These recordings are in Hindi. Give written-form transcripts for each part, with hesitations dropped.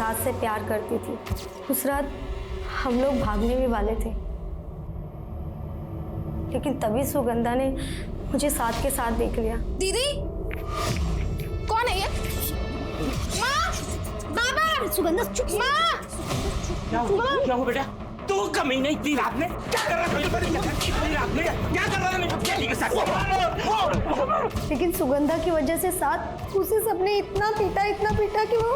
साथ से प्यार करती थी। उस रात हम लोग भागने भी वाले थे, लेकिन तभी सुगंधा ने मुझे साथ के साथ देख लिया। दीदी कौन है ये? माँ, बाबा, सुगंधा चुप। माँ, क्या हुआ बेटा? तू कमीने इतनी रात में क्या कर रहा था? इतनी रात में क्या कर रहा था मेरे पति के साथ? लेकिन सुगंधा की वजह से साथ उसे सबने इतना पीटा कि वो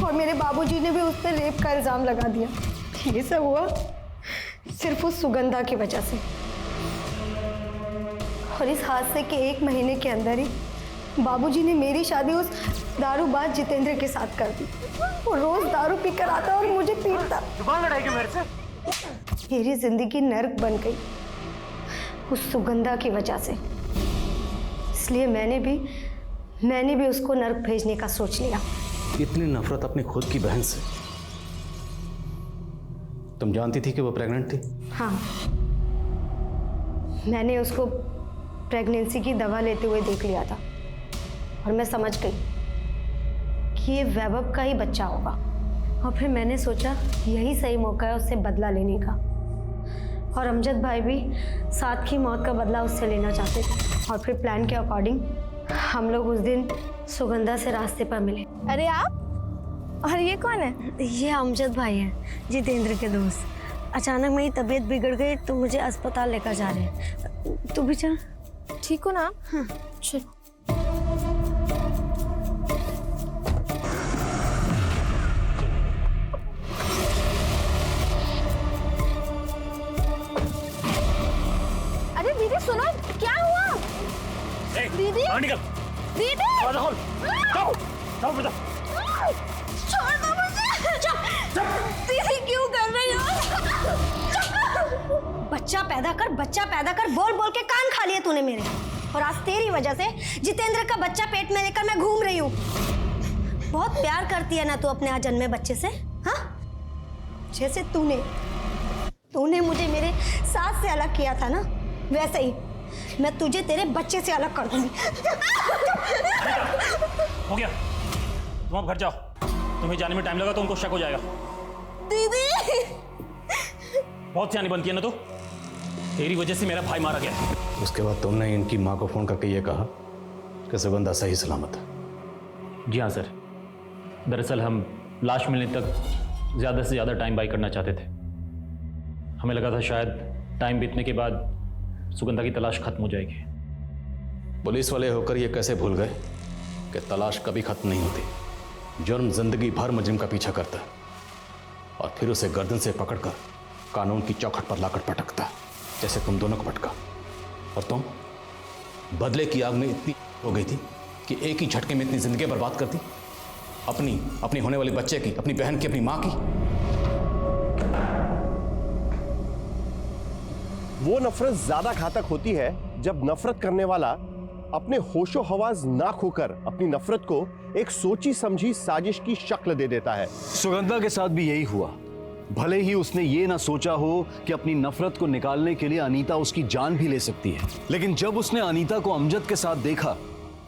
और मेरे बाबूजी ने भी उस पर रेप का इल्जाम लगा दिया। ये सब हुआ सिर्फ उस सुगंधा की वजह से। और इस हादसे के 1 महीने के अंदर ही बाबूजी ने मेरी शादी उस दारूबाज जितेंद्र के साथ कर दी। वो रोज दारू पीकर आता और मुझे पीटता। जुबान लड़ाई क्यों मेरे से? मेरी जिंदगी नर्क बन गई उस सुगंधा की वजह से। इसलिए मैंने भी उसको नर्क भेजने का सोच लिया। इतनी नफरत अपनी खुद की बहन से? तुम जानती थी कि वो प्रेग्नेंट थी? हाँ, मैंने उसको प्रेगनेंसी की दवा लेते हुए देख लिया था और मैं समझ गई कि ये वैभव का ही बच्चा होगा। और फिर मैंने सोचा यही सही मौका है उससे बदला लेने का। और अमजद भाई भी साथ की मौत का बदला उससे लेना चाहते थे। और फिर प्लान के अकॉर्डिंग हम लोग उस दिन सुगंधा से रास्ते पर मिले। अरे आप? और ये कौन है? ये अमजद भाई हैं, जितेंद्र के दोस्त। अचानक मेरी तबीयत बिगड़ गई तो मुझे अस्पताल लेकर जा रहे हैं। तू भी चल। ठीक हो ना? हाँ चल। अरे दीदी सुनो, क्या हुआ? दीदी, निकल। दीदी, जाओ बेटा। छोड़ दो मुझे। दीदी क्यों कर रही हो? बच्चा पैदा कर बोल बोल के कान खा लिए तूने मेरे। और आज तेरी वजह से जितेंद्र का बच्चा पेट में लेकर मैं घूम रही हूँ। बहुत प्यार करती है ना तू अपने अजन्मे बच्चे से? हाँ, जैसे तूने मुझे मेरे सास से अलग किया था ना, वैसे ही मैं तुझे तेरे बच्चे से अलग कर दूंगी। हो गया, तुम अब घर जाओ। तुम्हें जाने में टाइम लगा तो उनको शक हो जाएगा। दीदी, बहुत सियानी बनती है ना तू। तेरी वजह से मेरा भाई मारा गया। उसके बाद तुमने इनकी माँ को फोन करके ये कहा कि सुगंधा सही सलामत है? जी हाँ सर, दरअसल हम लाश मिलने तक ज़्यादा से ज़्यादा टाइम बाई करना चाहते थे। हमें लगा था शायद टाइम बीतने के बाद सुगंधा की तलाश खत्म हो जाएगी। पुलिस वाले होकर ये कैसे भूल गए कि तलाश कभी खत्म नहीं होती। जुर्म जिंदगी भर मुजरिम का पीछा करता है और फिर उसे गर्दन से पकड़कर कानून की चौखट पर लाकर पटकता है, जैसे तुम दोनों को पटका। और तुम बदले की आग में इतनी हो गई थी कि एक ही झटके में इतनी जिंदगी बर्बाद कर दी, अपनी होने वाले बच्चे की, अपनी बहन की, अपनी मां की। वो नफरत ज्यादा घातक होती है जब नफरत करने वाला अपने होशो हवास ना खोकर अपनी नफरत को एक सोची समझी साजिश की शक्ल दे देता है। सुगंधा के साथ भी यही हुआ। भले ही उसने ये ना सोचा हो कि अपनी नफरत को निकालने के लिए अनीता उसकी जान भी ले सकती है, लेकिन जब उसने अनीता को अमजद के साथ देखा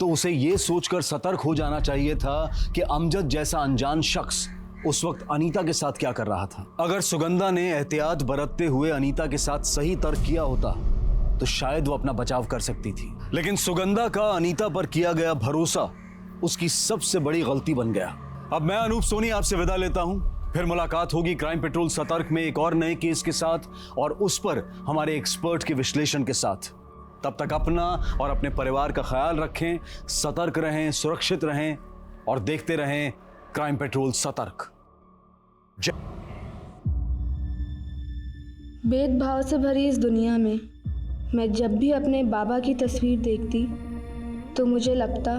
तो उसे ये सोचकर सतर्क हो जाना चाहिए था कि अमजद जैसा अनजान शख्स उस वक्त अनीता के साथ क्या कर रहा था। अगर सुगंधा ने एहतियात बरतते हुए अनीता के साथ सही तर्क किया होता तो शायद वो अपना बचाव कर सकती थी, लेकिन सुगंधा का अनीता पर किया गया भरोसा उसकी सबसे बड़ी गलती बन गया। अब मैं अनूप सोनी आपसे विदा लेता हूं। फिर मुलाकात होगी क्राइम पेट्रोल सतर्क में एक और नए केस के साथ और उस पर हमारे एक्सपर्ट के विश्लेषण के साथ। तब तक अपना और अपने परिवार का ख्याल रखें, सतर्क रहें, सुरक्षित रहें और देखते रहें क्राइम पेट्रोल सतर्क। भेदभाव से भरी इस दुनिया में मैं जब भी अपने बाबा की तस्वीर देखती तो मुझे लगता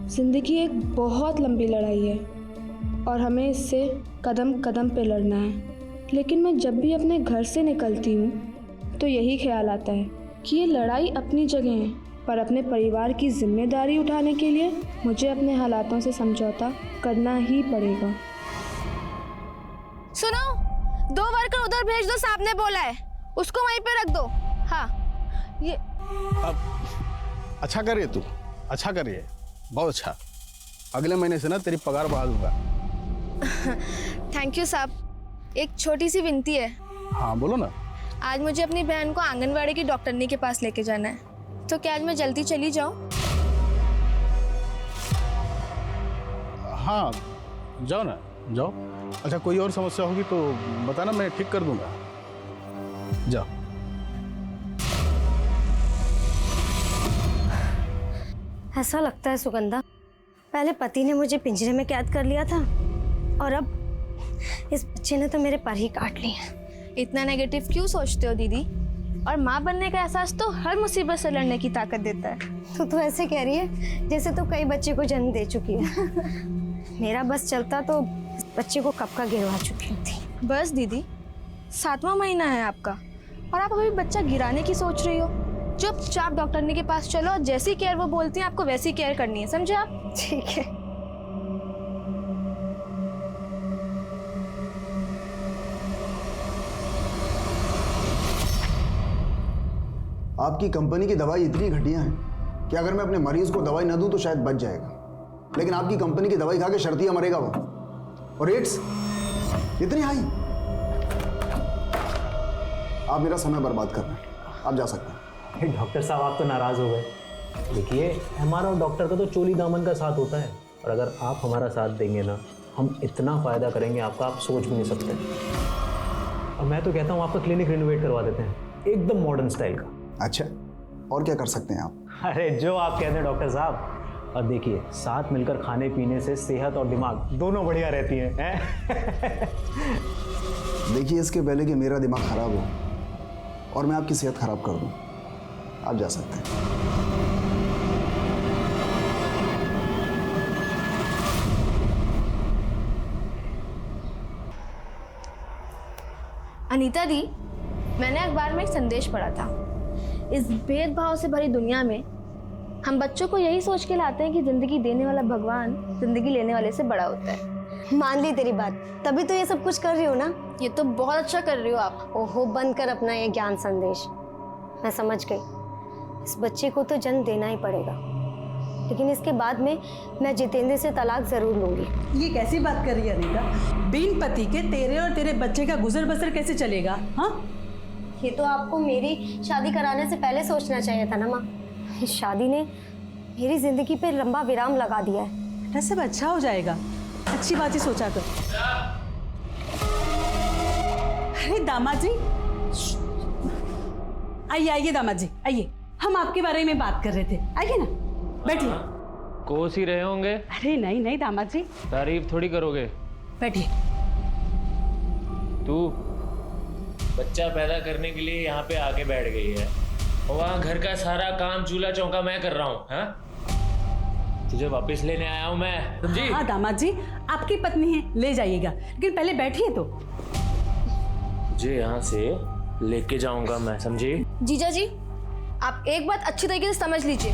जिंदगी एक बहुत लंबी लड़ाई है और हमें इससे कदम कदम पे लड़ना है। लेकिन मैं जब भी अपने घर से निकलती हूँ तो यही ख्याल आता है कि ये लड़ाई अपनी जगह है, पर अपने परिवार की जिम्मेदारी उठाने के लिए मुझे अपने हालातों से समझौता करना ही पड़ेगा। सुनो, 2 वर्कर उधर भेज दो, साहब ने बोला है, उसको वहीं पे रख दो। हाँ, ये अब अच्छा करिए, तू अच्छा करिए, बहुत अच्छा। अगले महीने से ना तेरी पगार बढ़ा दूंगा। थैंक यू साहब। एक छोटी सी विनती है। हाँ बोलो ना। आज मुझे अपनी बहन को आंगनवाड़ी की डॉक्टरनी के पास लेके जाना है, तो क्या आज मैं जल्दी चली जाऊँ? हाँ जाओ ना, जाओ। अच्छा कोई और समस्या होगी तो बताना, मैं ठीक कर दूंगा। जाओ। ऐसा लगता है सुगंधा, पहले पति ने मुझे पिंजरे में कैद कर लिया था और अब इस बच्चे ने तो मेरे पर ही काट लिए। इतना नेगेटिव क्यों सोचते हो दीदी? और माँ बनने का एहसास तो हर मुसीबत से लड़ने की ताकत देता है। तो ऐसे कह रही है जैसे तो कई बच्चे को जन्म दे चुकी है। मेरा बस चलता तो इस बच्चे को कब का गिरवा चुकी होती। बस दीदी, 7वां महीना है आपका और आप अभी बच्चा गिराने की सोच रही हो। चुपचाप डॉक्टरनी के पास चलो और जैसी केयर वो बोलती हैं आपको वैसी केयर करनी है, समझे आप? ठीक है। आपकी कंपनी की दवाई इतनी घटिया है कि अगर मैं अपने मरीज को दवाई ना दूं तो शायद बच जाएगा, लेकिन आपकी कंपनी की दवाई खा के शर्तिया मरेगा वो। और रेट्स इतनी हाई। आप मेरा समय बर्बाद कर रहे हैं, आप जा सकते हैं। डॉक्टर साहब आप तो नाराज़ हो गए। देखिए, हमारा और डॉक्टर का तो चोली दामन का साथ होता है, और अगर आप हमारा साथ देंगे ना, हम इतना फ़ायदा करेंगे आपका, आप सोच भी नहीं सकते। और मैं तो कहता हूँ आपका क्लिनिक रिनोवेट करवा देते हैं, एकदम मॉडर्न स्टाइल का। अच्छा, और क्या कर सकते हैं आप? अरे जो आप कहते हैं डॉक्टर साहब। और देखिए, साथ मिलकर खाने पीने से सेहत और दिमाग दोनों बढ़िया रहती हैं। देखिए, इसके पहले कि मेरा दिमाग खराब हो और मैं आपकी सेहत खराब कर दूं, आप जा सकते हैं। अनीता दी, मैंने अखबार में एक संदेश पढ़ा था। इस भेदभाव से भरी दुनिया में हम बच्चों को यही सोच के लाते हैं कि जिंदगी देने वाला भगवान जिंदगी लेने वाले से बड़ा होता है। मान ली तेरी बात, तभी तो ये सब कुछ कर रही हो ना। ये तो बहुत अच्छा कर रही हो आप। ओहो, बंद कर अपना ये ज्ञान संदेश। मैं समझ गई, इस बच्चे को तो जन्म देना ही पड़ेगा, लेकिन इसके बाद में मैं जितेंद्र से तलाक जरूर लूंगी। ये कैसी बात कर रही है अनीता? बिन पति के तेरे और तेरे बच्चे का गुजर बसर कैसे चलेगा? हाँ, ये तो आपको मेरी शादी कराने से पहले सोचना चाहिए था ना माँ। इस शादी ने मेरी जिंदगी पे लंबा विराम लगा दिया है। बेटा सब अच्छा हो जाएगा, अच्छी बात ही सोचा कर। अरे दामाद जी, आइए आइए दामाद जी आइए, हम आपके बारे में बात कर रहे थे। आइए ना, बैठिए। कोस ही रहे होंगे। अरे नहीं नहीं दामाद जी, तारीफ थोड़ी करोगे। बैठिए। तू बच्चा पैदा करने के लिए यहाँ पे आके बैठ गई है, और वहाँ घर का सारा काम चूल्हा चौका मैं कर रहा हूँ। हाँ, तुझे वापस लेने आया हूँ मैं, समझी? हाँ दामाद जी, आपकी पत्नी है, ले जाइएगा, लेकिन पहले बैठिए तो। तुझे यहाँ से लेके जाऊंगा मैं, समझी? जीजा जी, आप एक बात अच्छी तरीके से समझ लीजिए,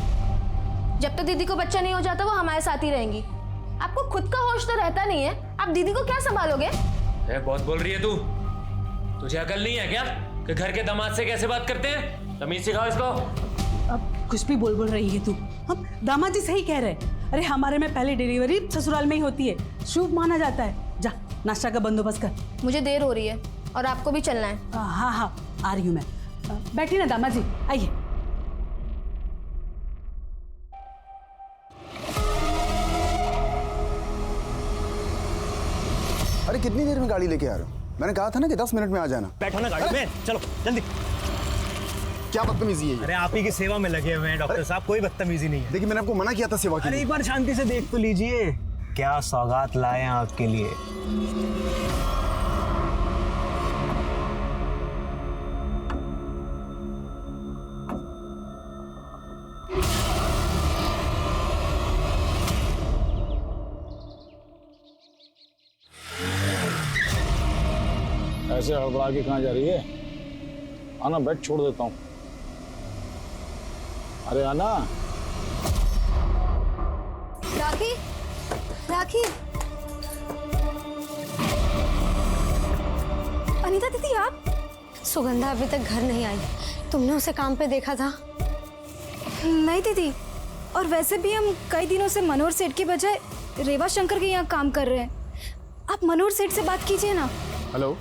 जब तक दीदी को बच्चा नहीं हो जाता वो हमारे साथ ही रहेंगी। आपको खुद का होश तो रहता नहीं है, आप दीदी को क्या संभालोगे? बहुत बोल रही है तू। तुझे अकल नहीं है क्या कि घर के दामाद से कैसे बात करते हैं? तमीज सिखाओ इसको। अब कुछ भी बोल रही है तू। हम दामाद जी सही कह रहे हैं। अरे हमारे में पहले डिलीवरी ससुराल में ही होती है, शुभ माना जाता है। जा नाश्ता का बंदोबस्त कर। मुझे देर हो रही है और आपको भी चलना है। हाँ हाँ, आ रही हूँ मैं। बैठिए ना दामाद जी, आइए। अरे कितनी देर में गाड़ी लेके आ रहे हो? मैंने कहा था ना कि 10 मिनट में आ जाना। बैठो ना गाड़ी में, चलो जल्दी। क्या बदतमीजी है ये? अरे आप ही की सेवा में लगे हुए हैं डॉक्टर साहब, कोई बदतमीजी नहीं है। देखिए मैंने आपको मना किया था सेवा के लिए। अरे एक बार शांति से देख तो लीजिए, क्या सौगात लाए हैं आपके लिए। ऐसे हड़बड़ा के कहाँ जा रही है? आना, बेड छोड़ देता हूँ। अरे आना। राखी, राखी। अनीता दीदी आप? सुगंधा अभी तक घर नहीं आई, तुमने उसे काम पे देखा था? नहीं दीदी, और वैसे भी हम कई दिनों से मनोहर सेठ की बजाय रेवा शंकर के यहाँ काम कर रहे हैं। आप मनोहर सेठ से बात कीजिए ना। हेलो।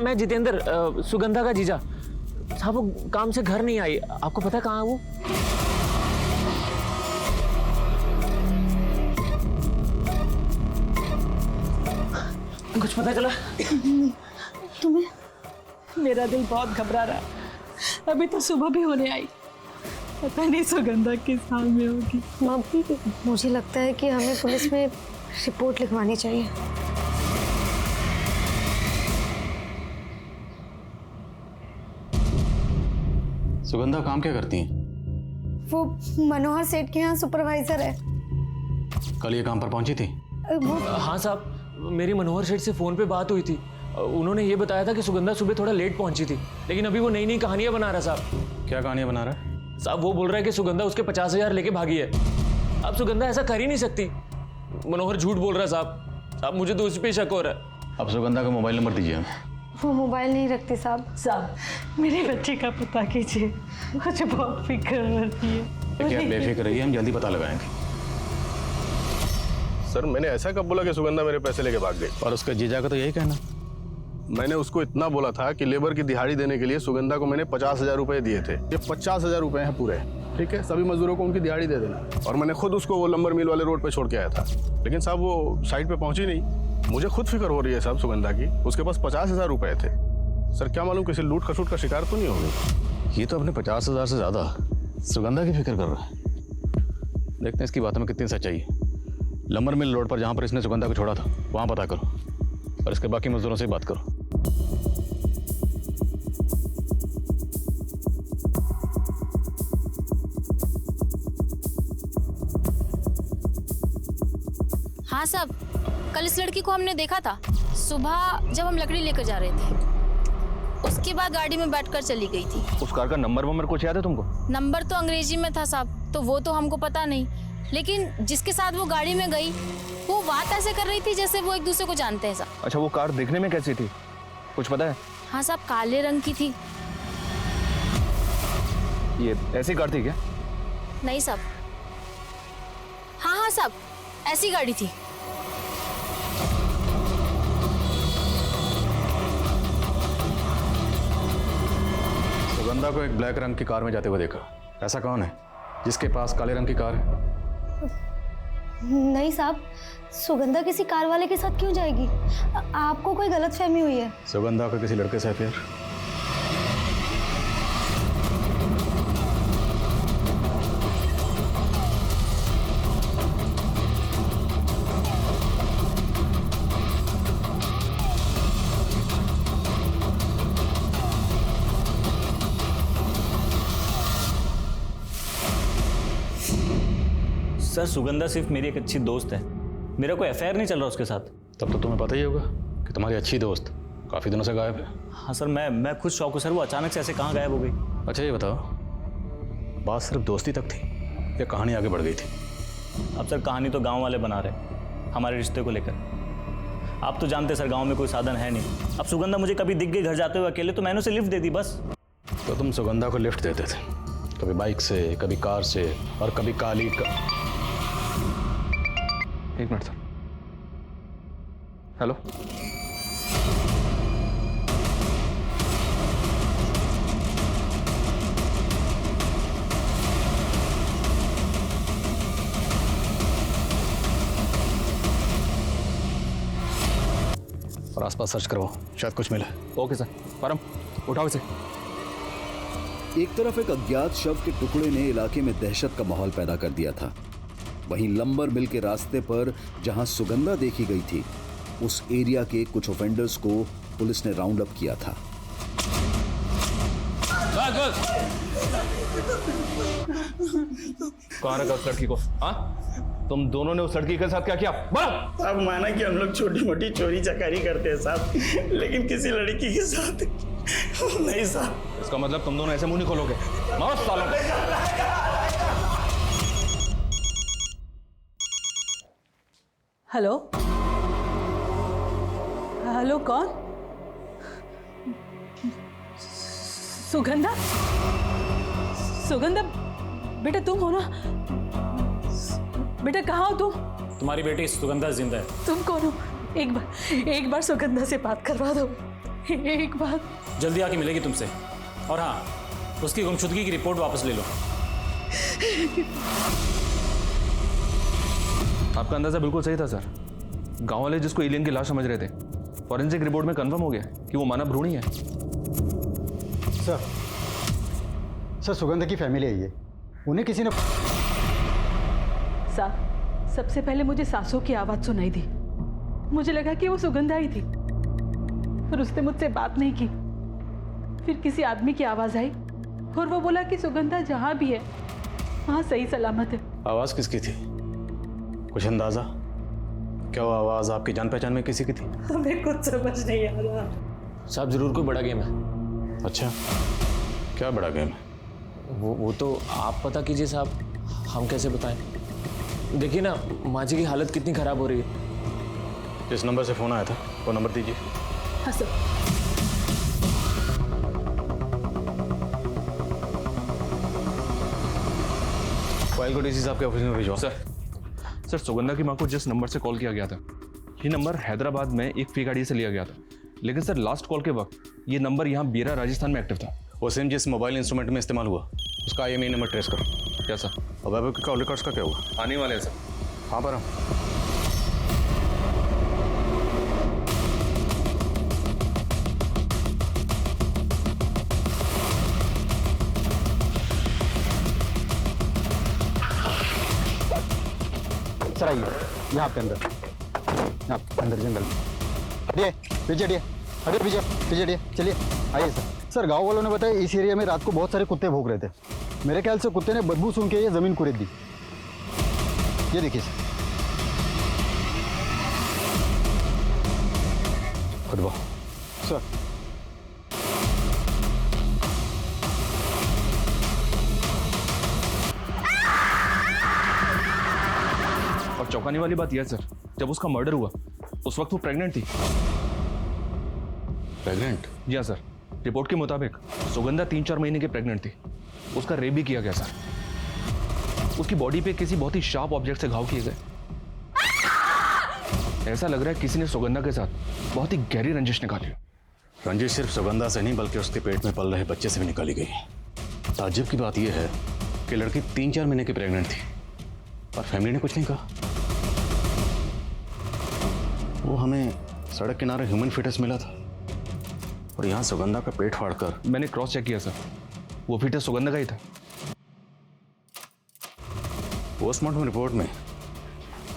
मैं जितेंद्र, सुगंधा का जीजा साहब। वो काम से घर नहीं आई, आपको पता है कहाँ है वो? कुछ पता चला? तुम्हें? मेरा दिल बहुत घबरा रहा है। अभी तो सुबह भी होने आई, पता नहीं सुगंधा किस हाल में होगी। मम्मी, मुझे लगता है कि हमें पुलिस में रिपोर्ट लिखवानी चाहिए। सुगंधा काम क्या करती हैं? वो मनोहर सेठ के यहाँ सुपरवाइजर है। कल ये काम पर पहुंची थी? वो हाँ साहब, मेरी मनोहर सेठ से फ़ोन पे बात हुई थी। उन्होंने ये बताया था कि सुगंधा सुबह थोड़ा लेट पहुंची थी, लेकिन अभी वो नई नई कहानियां बना रहा साहब। क्या कहानियां बना रहा है? साहब वो बोल रहा है कि सुगंधा उसके 50,000 लेके भागी है। अब सुगंधा ऐसा कर ही नहीं सकती। मनोहर झूठ बोल रहा है साहब। मुझे तो उसी पे शक हो रहा है। अब सुगंधा का मोबाइल नंबर दीजिए हमें। वो मोबाइल नहीं रखती साहब। साहब मेरे बच्चे का पता कीजिए, मुझे बहुत फिक्र होती है। क्या बेफिक्र रहिए, हम जल्दी पता लगाएंगे। सर मैंने ऐसा कब बोला कि सुगंधा मेरे पैसे लेके भाग गई? और उसका जीजा का तो यही कहना। मैंने उसको इतना बोला था कि लेबर की दिहाड़ी देने के लिए सुगंधा को मैंने 50,000 रुपए दिए थे। ये 50,000 रुपए हैं पूरे, ठीक है? सभी मजदूरों को उनकी दिहाड़ी दे देना। और मैंने खुद उसको वो लंबर मिल वाले रोड पे छोड़ के आया था, लेकिन साहब वो साइड पे पहुंची नहीं। मुझे खुद फिक्र हो रही है साहब सुगंधा की। उसके पास 50,000 रुपए थे। सर क्या मालूम किसी लूट खसूट का शिकार तो नहीं हो गई? ये तो अपने 50,000 से ज्यादा सुगंधा की फिक्र कर रहा है। देखते हैं इसकी बातों में कितनी सच्चाई है। लंबर मिल रोड पर जहाँ पर इसने सुगंधा को छोड़ा था वहाँ पता करो, और इसके बाकी मजदूरों से बात करो। हाँ साहब, कल इस लड़की को हमने देखा था सुबह जब हम लकड़ी लेकर जा रहे थे। उसके बाद गाड़ी में बैठकर चली गई थी। उस कार का नंबर कुछ याद है तुमको? नंबर तो अंग्रेजी में था साहब, तो वो तो हमको पता नहीं, लेकिन जिसके साथ वो गाड़ी में गई वो बात ऐसे कर रही थी जैसे वो एक दूसरे को जानते हैं साहब। अच्छा, वो कार देखने में कैसी थी, कुछ पता है? हाँ साहब, काले रंग की थी। ये ऐसी कार थी क्या? नहीं साहब। हाँ साहब, ऐसी गाड़ी थी। सुगंधा को एक ब्लैक रंग की कार में जाते हुए देखा। ऐसा कौन है जिसके पास काले रंग की कार है? नहीं साहब, सुगंधा किसी कार वाले के साथ क्यों जाएगी? आपको कोई गलतफहमी हुई है। सुगंधा का किसी लड़के से अफेयर? सर सुगंधा सिर्फ मेरी एक अच्छी दोस्त है, मेरा कोई अफेयर नहीं चल रहा उसके साथ। तब तो तुम्हें पता ही होगा कि तुम्हारी अच्छी दोस्त काफ़ी दिनों से गायब है। हाँ सर, मैं खुद शौक हूँ सर, वो अचानक से ऐसे कहाँ गायब हो गई? अच्छा ये बताओ, बात सिर्फ दोस्ती तक थी या कहानी आगे बढ़ गई थी? अब सर कहानी तो गांव वाले बना रहे हमारे रिश्ते को लेकर। आप तो जानते सर गांव में कोई साधन है नहीं। अब सुगंधा मुझे कभी दिख गई घर जाते हुए अकेले तो मैंने उसे लिफ्ट दे दी बस। तो तुम सुगंधा को लिफ्ट देते थे, कभी बाइक से, कभी कार से, और कभी काली का। एक मिनट सर। हेलो, और आसपास सर्च करवाओ, शायद कुछ मिले। Okay sir. परम उठाओ इसे। एक तरफ एक अज्ञात शव के टुकड़े ने इलाके में दहशत का माहौल पैदा कर दिया था, वहीं लंबर मिल के रास्ते पर जहां सुगंधा देखी गई थी, उस एरिया के कुछ ऑफेंडर्स को पुलिस ने राउंड अप किया था। कहाँ रखा उस लड़की को? हाँ, तुम दोनों ने उस लड़की के साथ क्या किया? बोलो। अब माना कि हम लोग छोटी मोटी चोरी चकारी करते हैं साहब, लेकिन किसी लड़की के साथ नहीं साहब। इसका मतलब तुम दोनों ऐसे मुंह नहीं खोलोगे? मारो सालों को। हेलो हेलो, कौन? सुगंधा? सुगंधा बेटा तुम हो ना? बेटा कहाँ हो तुम? तुम्हारी बेटी सुगंधा जिंदा है। तुम कौन हो? एक बार सुगंधा से बात करवा दो, एक बार। जल्दी आके मिलेगी तुमसे। और हाँ, उसकी गुमशुदगी की रिपोर्ट वापस ले लो। आपका अंदाजा बिल्कुल सही था सर। गांव वाले जिसको एलियन की लाश समझ रहे थे, फॉरेंसिक रिपोर्ट में कंफर्म हो गया कि वो मानव भ्रूण ही है। सर सुगंधा की फैमिली है ये, उन्हें किसी ने। सबसे पहले मुझे सासों की आवाज़ सुनाई दी, मुझे लगा कि वो सुगंधा ही थी। फिर उसने मुझसे बात नहीं की। फिर किसी आदमी की आवाज़ आई और वो बोला कि सुगंधा जहाँ भी है वहाँ सही सलामत है। आवाज़ किसकी थी? कुछ अंदाजा? क्या वो आवाज़ आपकी जान पहचान में किसी की थी? हमें कुछ समझ नहीं आ रहा। साहब जरूर कोई बड़ा गेम है। अच्छा, क्या बड़ा गेम है? वो तो आप पता कीजिए साहब, हम कैसे बताएं? देखिए ना, माँ जी की हालत कितनी खराब हो रही है। जिस नंबर से फ़ोन आया था वो नंबर दीजिए। हाँ सर। फाइल को डीसी साहब के ऑफिस में भिजवाओ। सर सुगंधा की माँ को जिस नंबर से कॉल किया गया था, ये नंबर हैदराबाद में एक फेक आईडी से लिया गया था। लेकिन सर लास्ट कॉल के वक्त ये नंबर यहाँ बेरा राजस्थान में एक्टिव था। वो सिम जिस मोबाइल इंस्ट्रूमेंट में इस्तेमाल हुआ उसका IMEI नंबर ट्रेस करो। क्या सर? और वैभव के कॉल रिकॉर्ड्स का क्या हुआ? आने वाले हैं सर। हाँ पर सर आइए, यहाँ आपके अंदर, यहाँ अंदर जंगल में। हटिए पीछे, हटिए हटिए पीछे पीछे हटिए, चलिए आइए सर। सर गांव वालों ने बताया इस एरिया में रात को बहुत सारे कुत्ते भौंक रहे थे। मेरे ख्याल से कुत्ते ने बदबू सूंघ के ये जमीन कुरेद दी। ये देखिए सर। खुदवा सर और चौंकाने वाली बात यह है सर, जब उसका मर्डर हुआ उस वक्त वो प्रेग्नेंट थी। प्रेग्नेंट? जी हाँ सर, रिपोर्ट के मुताबिक सुगंधा 3-4 महीने की प्रेग्नेंट थी। उसका रेप भी किया गया सर। उसकी बॉडी पे किसी बहुत ही शार्प ऑब्जेक्ट से घाव किए गए। ऐसा लग रहा है किसी ने सुगंधा के साथ बहुत ही गहरी रंजिश निकाली। रंजिश सिर्फ सुगंधा से नहीं बल्कि उसके पेट में पल रहे बच्चे से भी निकाली गई। ताज्जुब की बात यह है कि लड़की 3-4 महीने की प्रेग्नेंट थी और फैमिली ने कुछ नहीं कहा। वो हमें सड़क किनारे ह्यूमन फीटस मिला था और यहाँ सुगंधा का पेट फाड़कर। मैंने क्रॉस चेक किया सर, वो फीटस सुगंधा का ही था। पोस्टमार्टम रिपोर्ट में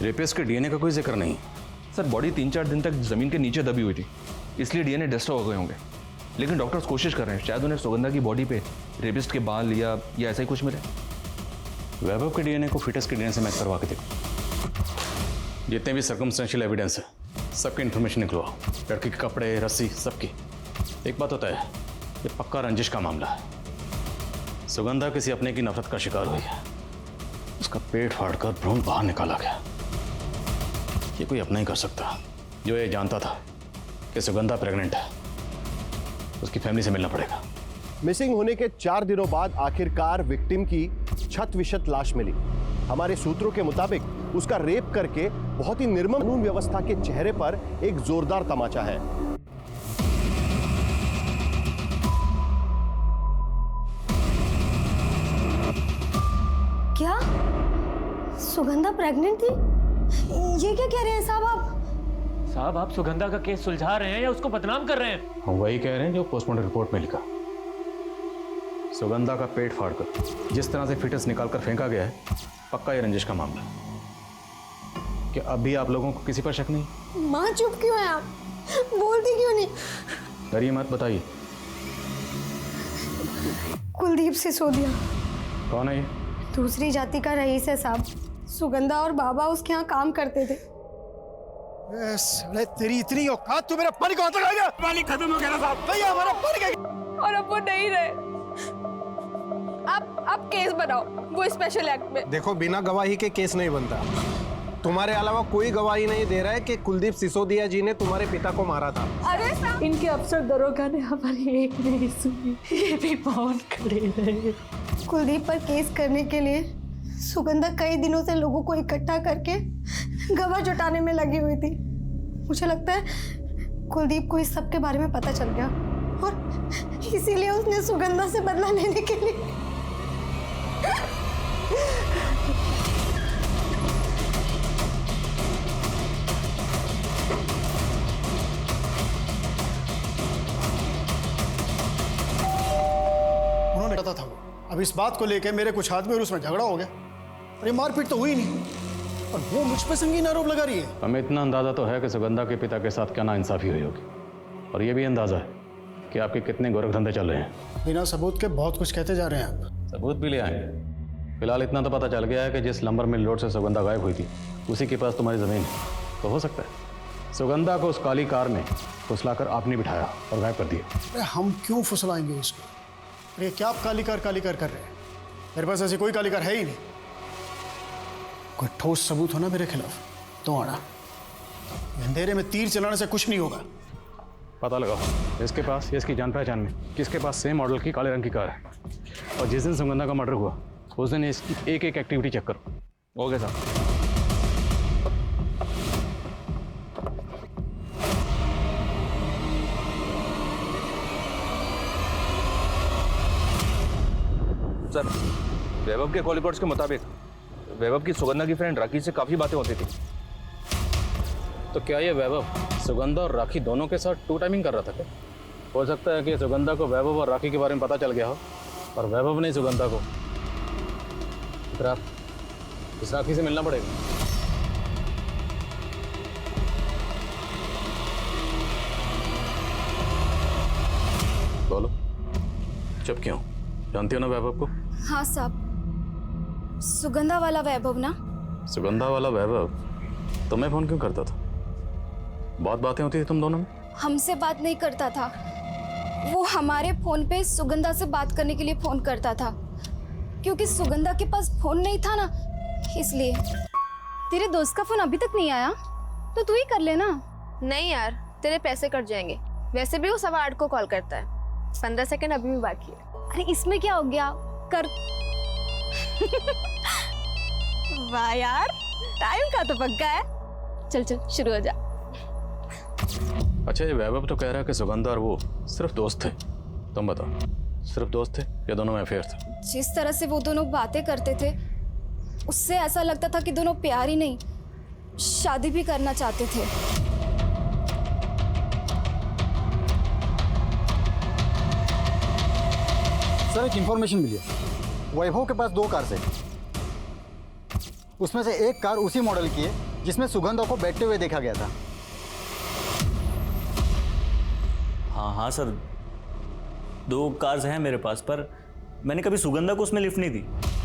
रेपिस्ट के DNA का कोई जिक्र नहीं। सर बॉडी 3-4 दिन तक जमीन के नीचे दबी हुई थी, इसलिए DNA डिस्ट्रॉय हो गए होंगे। लेकिन डॉक्टर्स कोशिश कर रहे हैं, शायद उन्हें सुगंधा की बॉडी पे रेपिस्ट के बाल या ऐसा ही कुछ मिले। वैभव के DNA को फीटस के DNA से मैच करवा के देखो। जितने भी सर्कमस्टेंशियल एविडेंस है सबकी इन्फॉर्मेशन निकलवाओ, लड़की के कपड़े, रस्सी, सबकी। एक बात होता है, ये पक्का रंजिश का मामला है। सुगंधा किसी अपने की नफरत का शिकार हुई है। उसका पेट फाड़कर भ्रूण बाहर निकाला गया। ये कोई अपना ही कर सकता जो ये जानता था कि सुगंधा प्रेग्नेंट है। उसकी फैमिली से मिलना पड़ेगा। मिसिंग होने के 4 दिनों बाद आखिरकार विक्टिम की छत विशत लाश मिली। हमारे सूत्रों के मुताबिक उसका रेप करके बहुत ही निर्मम कानून व्यवस्था के चेहरे पर एक जोरदार तमाचा है। क्या सुगंधा प्रेग्नेंट थी? ये क्या कह रहे हैं साहब आप? साहब आप सुगंधा का केस सुलझा रहे हैं या उसको बदनाम कर रहे हैं? हम वही कह रहे हैं जो पोस्टमार्टम रिपोर्ट में लिखा। सुगंधा का पेट फाड़कर जिस तरह से फीटस निकालकर फेंका गया है, पक्का ये रंजिश का मामला है। क्या अब भी आप लोगों को किसी पर शक नहीं? माँ चुप क्यों है आप? बोलती क्यों नहीं? डरिए मत, बताइए। कुलदीप सिसोदिया। कौन है ये? दूसरी जाति का रईस है साहब। सुगंधा और बाबा उसके यहाँ काम करते थे। तेरी इतनी औकात, तू मेरा पानी कहाँ तक आएगा? पानी खत्म हो गया ना साहब, भैया हमारा पानी का। और अब वो नहीं रहे। आप केस बनाओ वो स्पेशल एक्ट में। देखो बिना गवाही के केस नहीं बनता। तुम्हारे अलावा कोई गवाही नहीं दे रहा है कि कुलदीप सिसोदिया जी ने तुम्हारे पिता को मारा था। अरे साहब, इनके अफसर दरोगा ने हमारी एक नहीं सुनी, ये भी मौन खड़े रहे। कुलदीप पर केस करने के लिए सुगंधा कई दिनों से लोगों को इकट्ठा करके गवाह जुटाने में लगी हुई थी। मुझे लगता है कुलदीप को इस सब के बारे में पता चल गया और इसीलिए उसने सुगंधा से बदला लेने के लिए उन्होंने कहा था वो। अब इस बात को लेकर मेरे कुछ आदमी और उसमें झगड़ा हो गया। अरे मारपीट तो हुई नहीं और वो मुझ पे संगीन आरोप लगा रही है। हमें इतना अंदाजा तो है कि सुगंधा के पिता के साथ क्या नाइंसाफी हुई होगी, और ये भी अंदाजा है कि आपके कितने गोरख धंधे चल रहे हैं। बिना सबूत के बहुत कुछ कहते जा रहे हैं आप। सबूत भी ले आएंगे। फिलहाल इतना तो पता चल गया है कि जिस लंबर मिल रोड से सुगंधा गायब हुई थी उसी के पास तुम्हारी ज़मीन है। तो हो सकता है सुगंधा को उस काली कार में फुसलाकर आपने बिठाया और गायब कर दिया। अरे हम क्यों फुसलाएंगे उसको? अरे क्या आप काली कार कर रहे हैं? मेरे पास ऐसी कोई काली कार है ही नहीं। कोई ठोस सबूत हो ना मेरे खिलाफ तो आना। अंधेरे में तीर चलाने से कुछ नहीं होगा। पता लगाओ इसके पास, इसकी जान पहचान में किसके पास सेम मॉडल की काले रंग की कार है, और जिस दिन सुगंधा का मर्डर हुआ उस दिन इसकी एक एक एक्टिविटी चेक करो। ओके साहब। सर, वैभव के कॉल रिकॉर्ड्स के मुताबिक वैभव की सुगंधा की फ्रेंड राखी से काफी बातें होती थी। तो क्या ये वैभव सुगंधा और राखी दोनों के साथ टू टाइमिंग कर रहा था क्या? हो सकता है कि सुगंधा को वैभव और राखी के बारे में पता चल गया हो और वैभव ने सुगंधा को। फिर आप इस राखी से मिलना पड़ेगा। बोलो, चुप क्यों? जानती हो ना वैभव को? हाँ साहब, सुगंधा वाला वैभव ना। सुगंधा वाला वैभव तुम्हें फोन क्यों करता था? बहुत बातें होती थी तुम दोनों में। हमसे बात नहीं करता था, वो हमारे फोन पे सुगंधा से बात करने के लिए फोन करता था, क्योंकि सुगंधा के पास फोन नहीं था ना, इसलिए। तेरे दोस्त का फोन अभी तक नहीं आया तो तू ही कर लेना। नहीं यार, तेरे पैसे कट जाएंगे। वैसे भी वो 8:15 को कॉल करता है। 15 सेकंड अभी भी बाकी है। अरे इसमें क्या हो गया, कर। वाह यार, टाइम का तो पक्का है। चल चल शुरू हो जा। अच्छा, ये वैभव तो कह रहा है कि सुगंधा और वो सिर्फ दोस्त थे। तुम बताओ, सिर्फ दोस्त थे या दोनों में अफेयर था? जिस तरह से वो दोनों बातें करते थे उससे ऐसा लगता था कि दोनों प्यार ही नहीं, शादी भी करना चाहते थे। सर, एक इंफॉर्मेशन मिली है। वैभव के पास 2 कार है। उसमें से एक कार उसी मॉडल की है जिसमें सुगंधा को बैठते हुए देखा गया था। हाँ हाँ सर, 2 कार्स हैं मेरे पास, पर मैंने कभी सुगंधा को उसमें लिफ्ट नहीं दी।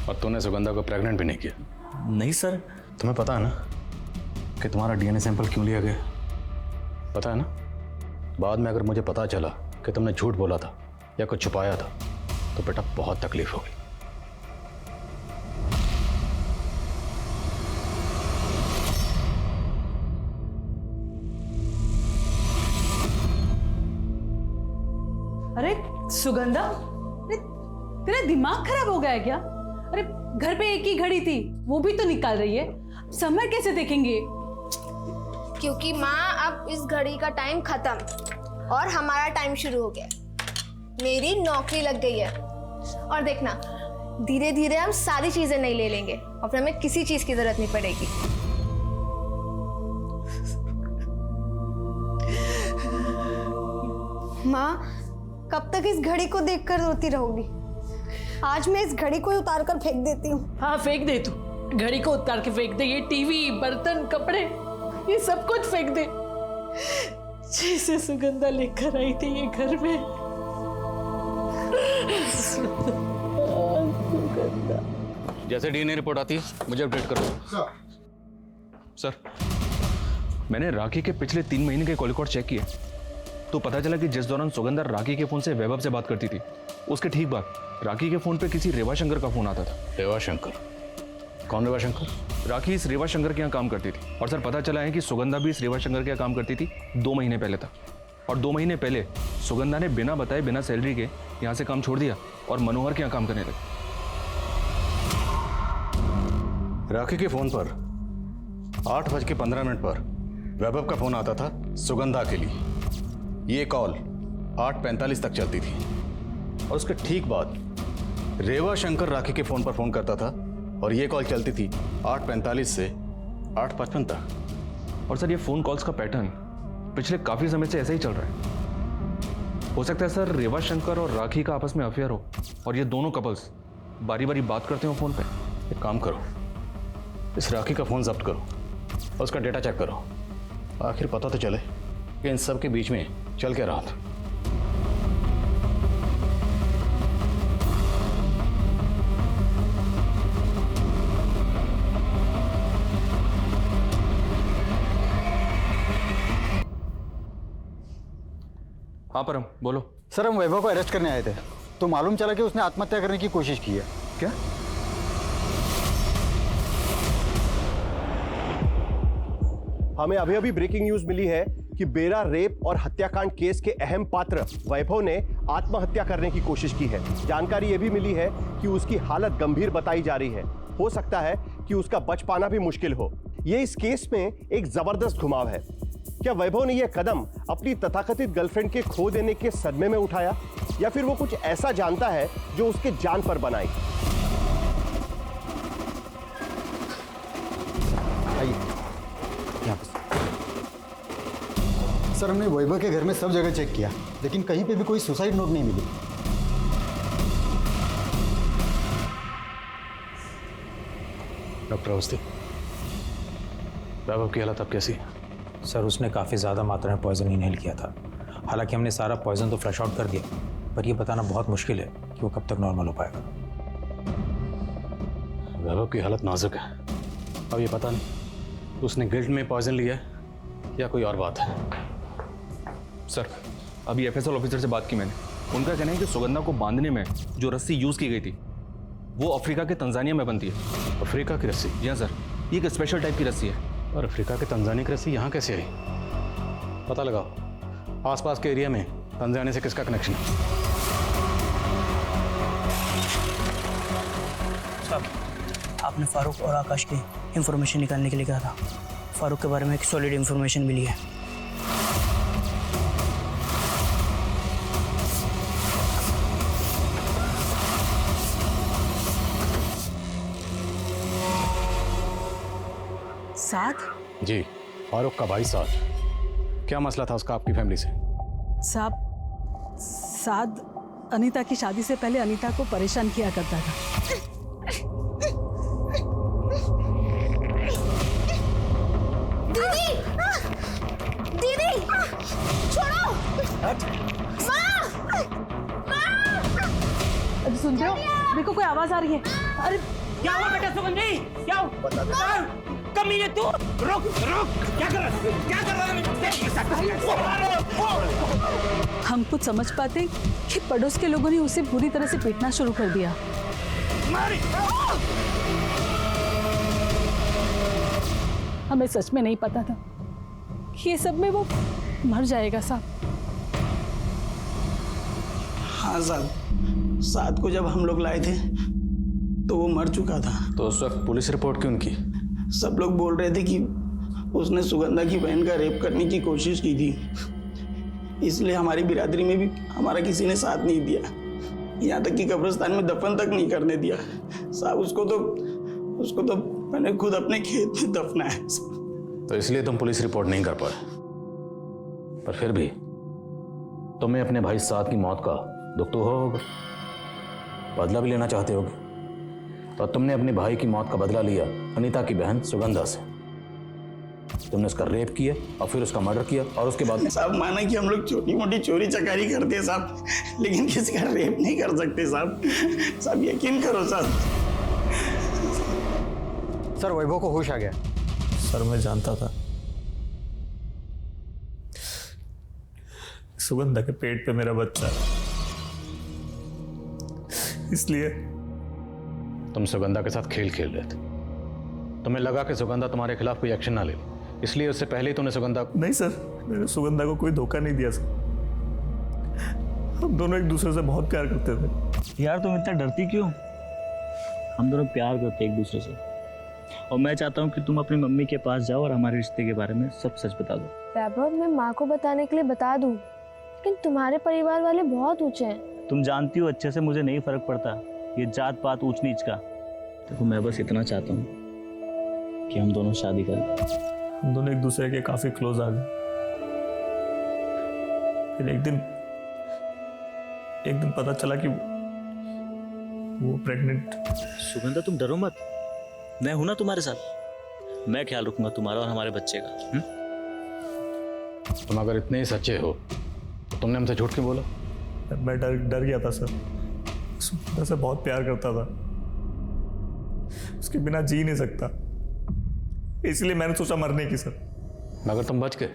और तूने सुगंधा को प्रेग्नेंट भी नहीं किया? नहीं सर। तुम्हें पता है ना कि तुम्हारा डीएनए सैंपल क्यों लिया गया? पता है ना? बाद में अगर मुझे पता चला कि तुमने झूठ बोला था या कुछ छुपाया था तो बेटा बहुत तकलीफ होगी। अरे सुगंधा, अरे तेरा दिमाग खराब हो गया है क्या? अरे घर पे एक ही घड़ी थी, वो भी तो निकाल रही है। समय कैसे देखेंगे? क्योंकि माँ अब इस घड़ी का टाइम खत्म और हमारा टाइम शुरू हो गया। मेरी नौकरी लग गई है और देखना, धीरे धीरे हम सारी चीजें नहीं ले लेंगे और फिर हमें किसी चीज की जरूरत नहीं पड़ेगी। माँ, कब तक इस घड़ी को देखकर रोती रहोगी? आज मैं इस घड़ी को उतार कर फेंक देती हूँ। हाँ फेंक दे, तू घड़ी को उतार के फेंक दे। ये टीवी, बर्तन, कपड़े, ये सब कुछ फेंक दे। जैसे सुगंधा लेकर आई थी ये घर में। सुगंधा। जैसे डीएनए रिपोर्ट आती है मुझे अपडेट करो। सर, मैंने राखी के पिछले 3 महीने के कॉल रिकॉर्ड चेक किए तो पता चला कि जिस दौरान सुगंधा राखी के फोन से वैभव से बात करती थी उसके ठीक बाद राखी के फोन पे किसी रेवा शंकर का फोन आता था। रेवा शंकर? कौन रेवा शंकर? राखी इस रेवा शंकर के यहाँ काम करती थी और सर पता चला है कि सुगंधा भी इस रेवा शंकर के यहाँ काम करती थी 2 महीने पहले तक। और 2 महीने पहले सुगंधा ने बिना बताए, बिना सैलरी के यहाँ से काम छोड़ दिया और मनोहर के यहाँ काम करने लगी। राखी के फोन पर 8:15 पर वैभव का फोन आता था सुगंधा के लिए। ये कॉल 8:45 तक चलती थी और उसके ठीक बाद रेवा शंकर राखी के फोन पर फोन करता था और ये कॉल चलती थी 8:45 से 8:55 तक। और सर ये फोन कॉल्स का पैटर्न पिछले काफी समय से ऐसा ही चल रहा है। हो सकता है सर रेवा शंकर और राखी का आपस में अफेयर हो और ये दोनों कपल्स बारी बारी बात करते हो फोन पे। एक काम करो, इस राखी का फोन जब्त करो और उसका डेटा चेक करो, आखिर पता तो चले कि इन सब के बीच में चल क्या रहा था। हाँ परम बोलो। सर हम वैभव को अरेस्ट करने आए थे तो मालूम चला कि उसने आत्महत्या करने की कोशिश की है। क्या? हमें अभी अभी ब्रेकिंग न्यूज मिली है कि बेरा रेप और हत्याकांड केस के अहम पात्र वैभव ने आत्महत्या करने की कोशिश की है। जानकारी यह भी मिली है कि उसकी हालत गंभीर बताई जा रही है। हो सकता है कि उसका बच पाना भी मुश्किल हो। यह इस केस में एक जबरदस्त घुमाव है। क्या वैभव ने यह कदम अपनी तथाकथित गर्लफ्रेंड के खो देने के सदमे में उठाया या फिर वो कुछ ऐसा जानता है जो उसके जान पर बनाई? सर हमने वैभव के घर में सब जगह चेक किया लेकिन कहीं पे भी कोई सुसाइड नोट नहीं मिली। डॉक्टर अवस्थी, वैभव की हालत अब कैसी है? सर उसने काफ़ी ज़्यादा मात्रा में पॉइजन इनहेल किया था। हालांकि हमने सारा पॉइजन तो फ्लश आउट कर दिया, पर यह बताना बहुत मुश्किल है कि वो कब तक नॉर्मल हो पाएगा। वैभव की हालत नाजुक है। अब ये पता नहीं उसने गिल्ट में पॉइजन लिया है या कोई और बात है। सर अभी एफएसएल ऑफिसर से बात की मैंने। उनका कहना है कि सुगंधा को बांधने में जो रस्सी यूज की गई थी वो अफ्रीका के तंजानिया में बनती है। अफ्रीका की रस्सी? जी हाँ सर, ये एक स्पेशल टाइप की रस्सी है। और अफ्रीका के तंजानिया की रस्सी यहाँ कैसे आई? पता लगाओ आसपास के एरिया में तंजानिया से किसका कनेक्शन है। साहब आपने फारूक और आकाश की इंफॉर्मेशन निकालने के लिए कहा था। फारूक के बारे में एक सॉलिड इंफॉर्मेशन मिली है। साथ? जी, फारूक का भाई साथ। क्या मसला था उसका आपकी फैमिली से? साद अनीता की शादी से पहले अनीता को परेशान किया करता था। दीदी! दीदी! छोड़ो! अरे सुनते हो? देखो कोई आवाज आ रही है। अरे क्या हुआ बेटा सुगंधी? क्या हुआ? कमीने तू रुक रुक, क्या कर रहा है? हम कुछ समझ पाते कि पड़ोस के लोगों ने उसे बुरी तरह से पीटना शुरू कर दिया। हमें सच में नहीं पता था कि ये सब में वो मर जाएगा साहब। हाँ साहब, साथ को जब हम लोग लाए थे तो वो मर चुका था। तो उस वक्त पुलिस रिपोर्ट क्यों की? सब लोग बोल रहे थे कि उसने सुगंधा की बहन का रेप करने की कोशिश की थी, इसलिए हमारी बिरादरी में भी हमारा किसी ने साथ नहीं दिया। यहाँ तक कि कब्रिस्तान में दफन तक नहीं करने दिया साहब। उसको तो मैंने खुद अपने खेत में दफनाया। तो इसलिए तुम पुलिस रिपोर्ट नहीं कर पाए। पर फिर भी तुम्हें अपने भाई साथ की मौत का दुख तो होगा, बदला भी लेना चाहते होगे। और तुमने अपने भाई की मौत का बदला लिया अनीता की बहन सुगंधा से। तुमने उसका रेप किया और फिर उसका मर्डर किया और उसके बाद साहब माना कि हम लोग छोटी मोटी चोरी चकारी करते हैं साहब, लेकिन किसी का रेप नहीं कर सकते साहब। साहब यकीन करो साहब। सर वैभव को होश आ गया। सर मैं जानता था सुगंधा के पेट पे मेरा बच्चा है, इसलिए तुम सुगंधा के साथ खेल खेल रहे थे। तुम्हें लगा कि सुगंधा तुम्हारे खिलाफ कोई एक्शन ना ले, इसलिए उससे पहले ही तुमने सुगंधा। नहीं सर, मैंने सुगंधा को कोई धोखा नहीं दिया सर। हम दोनों एक दूसरे से बहुत प्यार करते थे। यार तुम इतना डरती क्यों? हम दोनों प्यार करते एक दूसरे से। और मैं चाहता हूँ कि तुम अपनी मम्मी के पास जाओ और हमारे रिश्ते के बारे में सब सच बता दो। वैभव, मैं माँ को बताने के लिए बता दूँ, लेकिन तुम्हारे परिवार वाले बहुत ऊंचे हैं। तुम जानती हो अच्छे से, मुझे नहीं फर्क पड़ता ये जात पात ऊंच नीच का। देखो मैं बस इतना चाहता हूँ कि हम दोनों शादी करें। हम दोनों एक दूसरे के काफी क्लोज आ गए। फिर एक दिन पता चला कि वो प्रेग्नेंट। सुगंधा तुम डरो मत, मैं हूं ना तुम्हारे साथ। मैं ख्याल रखूंगा तुम्हारा और हमारे बच्चे का। तुम अगर इतने ही सच्चे हो तो तुमने हमसे झूठ क्यों बोला? मैं डर गया था सर। सुगंधा से बहुत प्यार करता था, उसके बिना जी नहीं सकता, इसलिए मैंने सोचा मरने की सर। मगर तुम बच गए।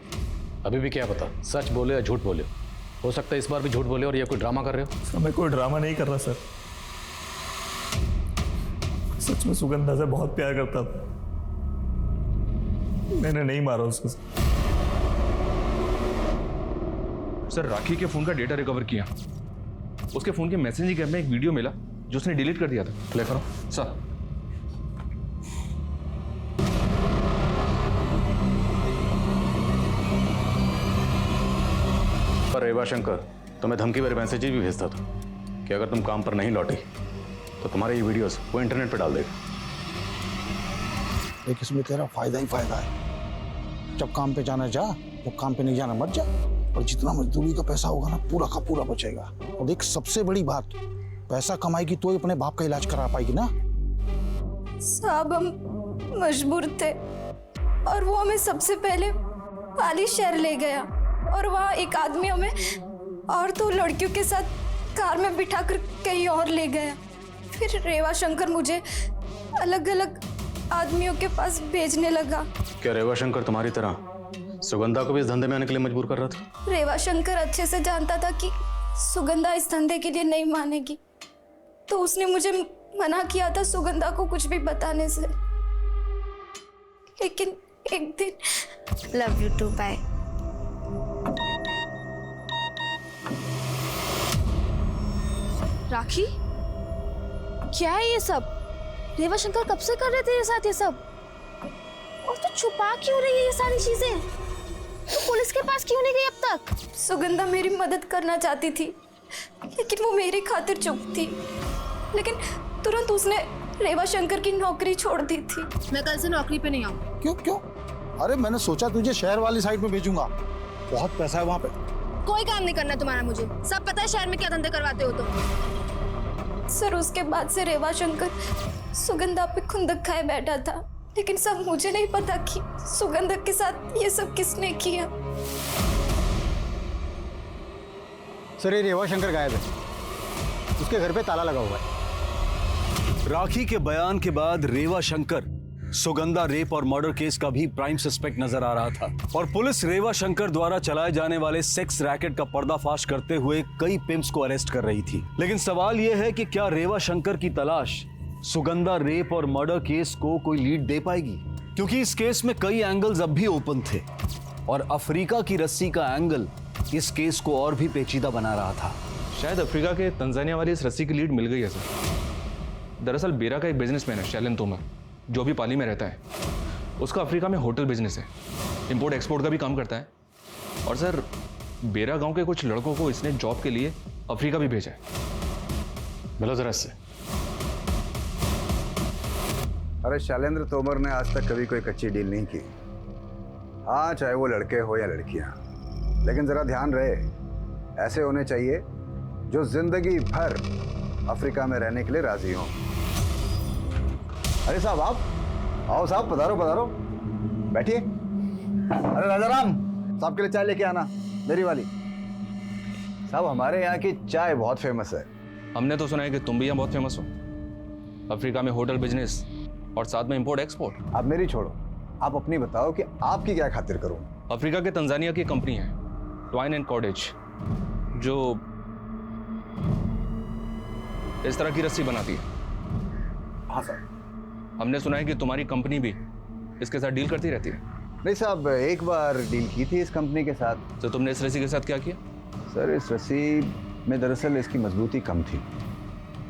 अभी भी क्या पता सच बोले या झूठ बोले। हो सकता है इस बार भी झूठ बोले और ये कोई ड्रामा कर रहे हो। सर मैं कोई ड्रामा नहीं कर रहा सर, सच में सुगंधा से बहुत प्यार करता था। मैंने नहीं मारा उसको। सर राखी के फोन का डेटा रिकवर किया। उसके फोन के मैसेजिंग ऐप में एक वीडियो मिला जो उसने डिलीट कर दिया था। प्ले करो सर। पर रेवा शंकर तुम्हें धमकी भरे मैसेज भी भेजता था कि अगर तुम काम पर नहीं लौटी तो तुम्हारे ये वीडियोस वो इंटरनेट पे डाल देगा। एक इसमें तेरा फायदा ही फायदा है। जब काम पे जाना जा, जब काम पे नहीं जाना मत जा। और जितना मजदूरी का पैसा होगा ना पूरा का पूरा बचेगा। और देख सबसे बड़ी बात, पैसा कमाएगी तो ही अपने बाप का इलाज करा पाएगी ना। साहब हम मजबूर थे और वो हमें सबसे पहले पाली शहर ले गया और वहाँ एक आदमी हमें और 2 लड़कियों के साथ कार में बिठाकर कहीं और ले गया। फिर रेवा शंकर मुझे अलग अलग आदमियों के पास भेजने लगा। क्या रेवा शंकर तुम्हारी तरह सुगंधा को भी इस धंधे में आने के लिए मजबूर कर रहा था? रेवा शंकर अच्छे से जानता था कि सुगंधा इस धंधे के लिए नहीं मानेगी, तो उसने मुझे मना किया था सुगंधा को कुछ भी बताने से। लेकिन एक दिन लव यू टू बाय। राखी, क्या है ये सब? रेवा शंकर कब से कर रहे थे ये साथ ये सब? और तो छुपा क्यों रही है ये सारी चीजें? तो पुलिस के पास क्यों नहीं गई अब तक? सुगंधा मेरी मदद करना चाहती थी, लेकिन वो मेरी खातिर चुप थी। लेकिन तुरंत उसने रेवा शंकर की नौकरी छोड़ दी थी। मैं कल से नौकरी पे नहीं आऊँ। क्यों? अरे मैंने सोचा तुझे शहर वाली साइड में भेजूंगा, बहुत पैसा है वहाँ पे। कोई काम नहीं करना तुम्हारा, मुझे सब पता है शहर में क्या धंधे करवाते हो तुम। सर उसके बाद से रेवा शंकर सुगंधा पे खुंदक खाए बैठा था, लेकिन सब मुझे नहीं पता कि सुगंधा के साथ ये सब किसने किया। सर ये रेवा शंकर गायब है, उसके घर पे ताला लगा हुआ है। राखी के बयान के बाद रेवा शंकर सुगंधा रेप और मर्डर केस का भी प्राइम सस्पेक्ट नजर आ रहा था और पुलिस रेवा शंकर द्वारा चलाए जाने वाले सेक्स रैकेट का पर्दाफाश करते हुए कई पिम्प्स को अरेस्ट कर रही थी। लेकिन सवाल यह है कि क्या रेवा शंकर की तलाश सुगंधा रेप और मर्डर केस को कोई लीड दे पाएगी, क्योंकि इस केस में कई एंगल्स अब भी ओपन थे और अफ्रीका की रस्सी का एंगल इस केस को और भी पेचीदा बना रहा था। शायद अफ्रीका के तंजानिया वाली इस रस्सी की लीड मिल गई है सर। दरअसल बेरा का एक बिजनेसमैन है शैलन तोमर, जो भी पाली में रहता है। उसका अफ्रीका में होटल बिजनेस है, इंपोर्ट एक्सपोर्ट का भी काम करता है। और सर बेरा गांव के कुछ लड़कों को इसने जॉब के लिए अफ्रीका भी भेजा है। मिलो जरा इससे। अरे शैलेंद्र तोमर ने आज तक कभी कोई कच्ची डील नहीं की। हाँ चाहे वो लड़के हो या लड़कियां, लेकिन जरा ध्यान रहे ऐसे होने चाहिए जो जिंदगी भर अफ्रीका में रहने के लिए राजी हों। अरे साहब आप आओ साहब, पधारो पधारो, बैठिए। अरे राजाराम साहब के लिए चाय लेके आना, मेरी वाली। साहब हमारे यहाँ की चाय बहुत फेमस है। हमने तो सुना है कि तुम भी यहाँ बहुत फेमस हो, अफ्रीका में होटल बिजनेस और साथ में इंपोर्ट एक्सपोर्ट। आप मेरी छोड़ो, आप अपनी बताओ कि आपकी क्या खातिर करूं। अफ्रीका के तंजानिया की कंपनी है ट्वाइन एंड कॉटेज, जो इस तरह की रस्सी बनाती है। हाँ सर। हमने सुना है कि तुम्हारी कंपनी भी इसके साथ डील करती रहती है। नहीं साहब, एक बार डील की थी इस कंपनी के साथ। तो तुमने इस रस्सी के साथ क्या किया? सर इस रस्सी में दरअसल इसकी मजबूती कम थी,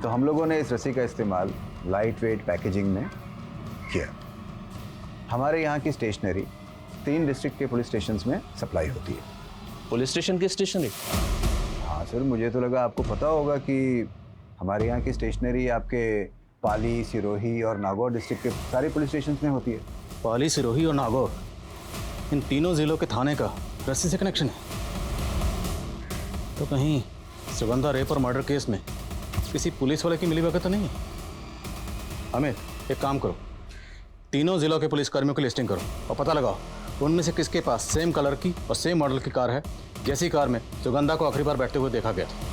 तो हम लोगों ने इस रस्सी का इस्तेमाल लाइट वेट पैकेजिंग में किया। हमारे यहाँ की स्टेशनरी 3 डिस्ट्रिक्ट के पुलिस स्टेशंस में सप्लाई होती है। पुलिस स्टेशन की स्टेशनरी? हाँ सर, मुझे तो लगा आपको पता होगा कि हमारे यहाँ की स्टेशनरी आपके पाली, सिरोही और नागौर डिस्ट्रिक्ट के सारे पुलिस स्टेशंस में होती है। पाली, सिरोही और नागौर, इन तीनों जिलों के थाने का रस्सी से कनेक्शन है। तो कहीं सुगंधा रेप और मर्डर केस में किसी पुलिस वाले की मिलीभगत तो नहीं है? अमित, एक काम करो, तीनों जिलों के पुलिसकर्मियों की लिस्टिंग करो और पता लगाओ उनमें से किसके पास सेम कलर की और सेम मॉडल की कार है जैसी कार में सुगंधा को आखिरी बार बैठते हुए देखा गया था।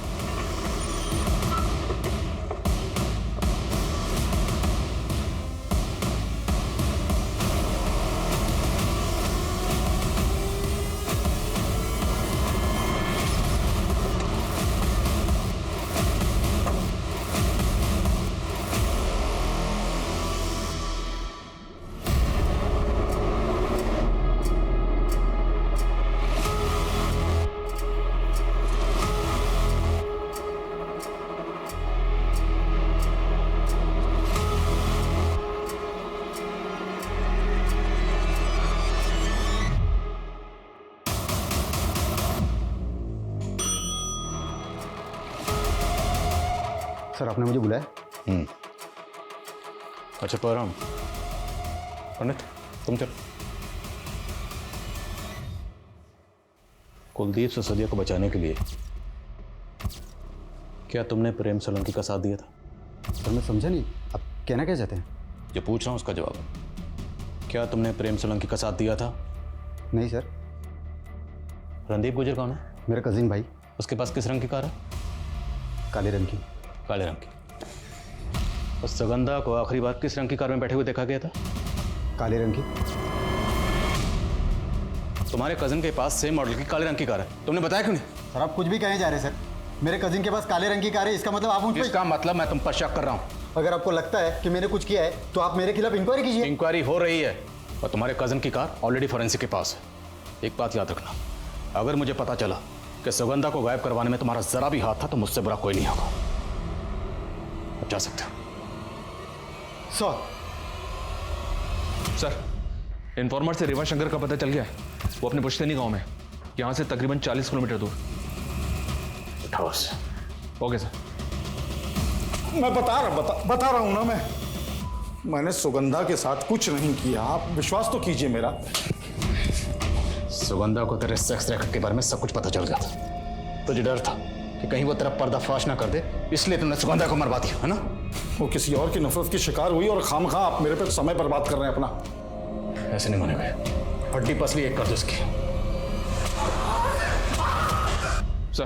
सर, आपने मुझे बुलाया? अच्छा परम, पंडित तुम चलो। कुलदीप सिसोदिया को बचाने के लिए क्या तुमने प्रेम सोलंकी का साथ दिया था? सर, मैं समझा नहीं, आप कहना क्या चाहते हैं? जो पूछ रहा हूँ उसका जवाब है। क्या तुमने प्रेम सोलंकी का साथ दिया था? नहीं सर। रणदीप गुजर कौन है? मेरा कजिन भाई। उसके पास किस रंग की कार है? काले रंग की। काले रंग की। और सुगंधा को आखिरी बार किस रंग की कार में बैठे हुए देखा गया था? काले रंग की। तुम्हारे कजिन के पास सेम मॉडल की काले रंग की कार है, तुमने बताया क्यों नहीं? सर, आप कुछ भी कहने जा रहे हैं सर। मेरे कजिन के पास काले रंग की कार है, इसका मतलब आप इसका मतलब मैं तुम पर शक कर रहा हूँ। अगर आपको लगता है कि मैंने कुछ किया है तो आप मेरे खिलाफ इंक्वायरी कीजिए। इंक्वायरी हो रही है और तुम्हारे कजिन की कार ऑलरेडी फोरेंसिक के पास है। एक बात याद रखना, अगर मुझे पता चला कि सुगंधा को गायब करवाने में तुम्हारा जरा भी हाथ था तो मुझसे बुरा कोई नहीं होगा। अब जा सकते हो। सर, इन्फॉर्मर से रेवा शंकर का पता चल गया है। वो अपने पुश्तैनी गांव में, यहाँ से तकरीबन 40 किलोमीटर दूर। Okay sir. मैं बता रहा हूं ना, मैंने सुगंधा के साथ कुछ नहीं किया, आप विश्वास तो कीजिए मेरा। सुगंधा को तेरे सेक्स रैकेट के बारे में सब कुछ पता चल गया था। तुझे डर था कि कहीं वो तेरा पर्दाफाश ना कर दे, इसलिए तुमने सुगंधा को मरवा दिया, है ना? वो किसी और की नफरत की शिकार हुई और खामखा आप मेरे पे समय बर्बाद कर रहे हैं अपना। ऐसे नहीं मानेगा, हड्डी पसली एक कर दो इसकी। सर,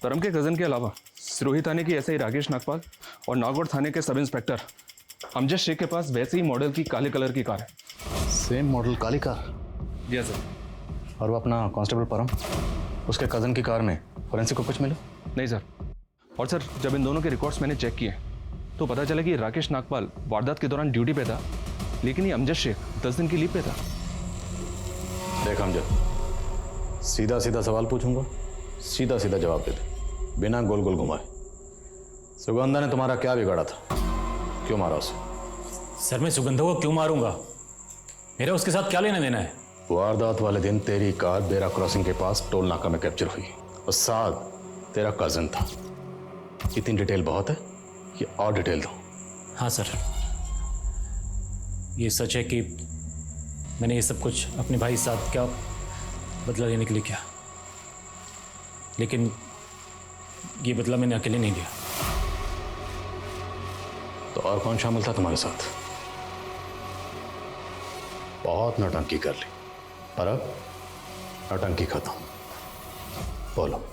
परम के कजन के अलावा सिरोही थाने की एसआई राकेश नागपाल और नागौर थाने के सब इंस्पेक्टर अमजद शेख के पास वैसे ही मॉडल की काले कलर की कार है। सेम मॉडल काली कार? जी सर। और वो अपना कांस्टेबल परम, उसके कजन की कार में फोरेंसिक को कुछ मिला? नहीं सर। और सर, जब इन दोनों के रिकॉर्ड्स मैंने चेक किए तो पता चला कि राकेश नागपाल वारदात के दौरान ड्यूटी पे था, लेकिन ये अमजद शेख 10 दिन की लीव पे था। देख अमजद, सीधा सीधा सवाल पूछूंगा, सीधा सीधा जवाब दे दे, बिना गोल गोल घुमाए। सुगंधा ने तुम्हारा क्या बिगाड़ा था? क्यों मारा उसे? सर, मैं सुगंधा को क्यों मारूंगा? मेरा उसके साथ क्या लेना देना है? वारदात वाले दिन तेरी कार बेरा क्रॉसिंग के पास टोल नाका में कैप्चर हुई और साथ तेरा कजन था। इतनी डिटेल बहुत है, ये और डिटेल दो। हाँ सर, ये सच है कि मैंने ये सब कुछ अपने भाई साथ क्या बदला लेने के लिए किया, लेकिन ये बदला मैंने अकेले नहीं दिया। तो और कौन शामिल था तुम्हारे साथ? बहुत नौटंकी कर ली, पर अब नौटंकी खत्म। बोलो।